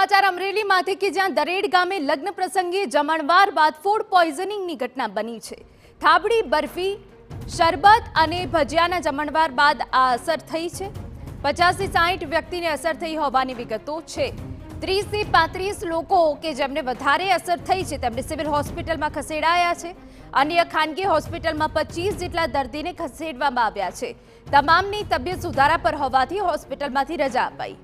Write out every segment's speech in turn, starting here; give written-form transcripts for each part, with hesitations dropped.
સમાચાર અમરેલીમાંથી કે જ્યાં દરેડ ગામે લગ્ન પ્રસંગે જમણવાર બાદ ફૂડ પોઈઝનિંગની ઘટના બની છે। થાબડી, બરફી, શરબત અને ભજીયાના જમણવાર બાદ આ અસર થઈ છે। 50 થી 60 વ્યક્તિને અસર થઈ હોવાની વિગતો છે। 30 થી 35 લોકો કે જેમને વધારે અસર થઈ છે તેમને સિવિલ હોસ્પિટલમાં ખસેડાયા છે। અન્ય ખાનગી હોસ્પિટલમાં 25 જેટલા દર્દીને ખસેડવામાં આવ્યા છે। તમામની તબિયત સુધારા પર હોવાથી હોસ્પિટલમાંથી રજા અપાઈ।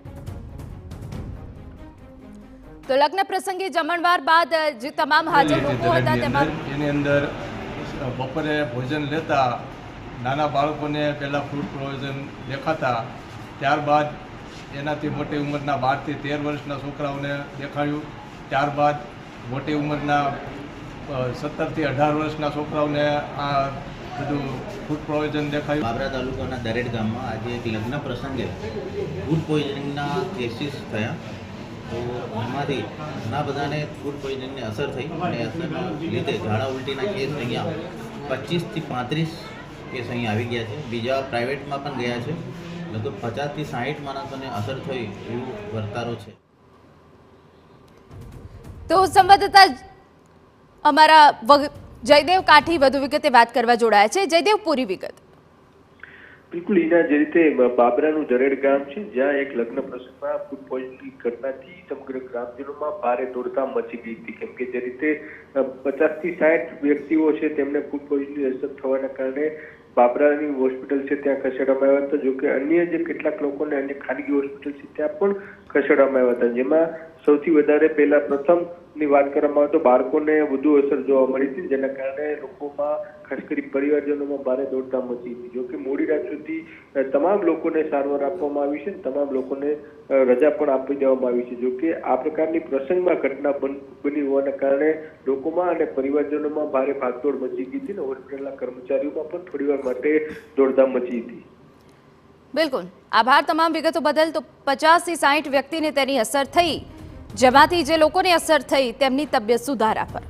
तो लग्न प्रसंगे जमणवार बाद जो तमाम हाजर लोग હતા તેમાં એની અંદર બપોરે ભોજન લેતા નાના બાળકોને પહેલા ફૂડ પ્રોવિઝન દેખાતા, ત્યારબાદ એનાથી મોટી ઉંમરના 12 થી 13 વર્ષના છોકરાઓને દેખાયું, ત્યારબાદ મોટી ઉંમરના 17 થી 18 વર્ષના છોકરાઓને આ બધું ફૂડ પ્રોવિઝન દેખાયું। બાબરા તાલુકાના દરેડ ગામમાં આજે એક લગ્ન પ્રસંગે ફૂડ પોઈઝનિંગના કેસીસ થયા। તો એમાંથી ઘણા બધાને ફૂડ પોઈઝનિંગની અસર થઈ અને અસરના લીધે ઝાડા ઉલટીના કેસ અહીંયા 25 થી 35 કેસ અહીં આવી ગયા છે। બીજા પ્રાઇવેટમાં પણ ગયા છે। લગભગ 50 થી 60 માણસોને અસર થઈ એવું વર્તારો છે। તો સંવાદદાતા અમારા જયદેવ કાઠી વધુ વિગતે વાત કરવા જોડાયા છે। જયદેવ, પૂરી વિગત। બિલકુલ ઈના, જે રીતે બાબરાનું દરેડ ગામ છે જ્યાં એક લગ્ન પ્રસંગમાં ફૂડ પોઈઝનિંગ ઘટનાથી સમગ્ર ગ્રામજનોમાં ભારે દોડધામ મચી ગઈ હતી, કેમ કે જે રીતે 50 થી 60 વ્યક્તિઓ છે તેમને ફૂડ પોઈઝનિંગ અસર થવાના કારણે બાબરાની હોસ્પિટલ છે ત્યાં ખસેડવામાં આવ્યા હતા। જો કે અન્ય જે કેટલાક લોકોને અન્ય ખાનગી હોસ્પિટલ છે ત્યાં પણ ખસેડવામાં આવ્યા હતા, જેમાં સૌથી વધારે પહેલા પ્રથમની વાત કરવામાં આવે તો બાળકોને વધુ અસર જોવા મળી હતી, જેના કારણે લોકોમાં ખાસ કરી પરિવારજનોમાં ભારે દોડધામ મચી હતી। જો કે મોડી રાત સુધી તમામ લોકોને સારવાર આપવામાં આવી છે, તમામ લોકોને રજા પણ આપી દેવામાં આવી છે। જો કે આ પ્રકારની પ્રસંગમાં ઘટના બની હોવાના કારણે લોકોમાં અને પરિવારજનોમાં ભારે ભાગદોડ મચી ગઈ હતી અને હોસ્પિટલના કર્મચારીઓમાં પણ થોડીવાર માટે દોડધામ મચી હતી। બિલકુલ, આભાર તમામ વિગતો બદલ। તો 50 થી 60 વ્યક્તિને તેની અસર થઈ, જેમાંથી જે લોકોને અસર થઈ તેમની તબિયત સુધારા પર।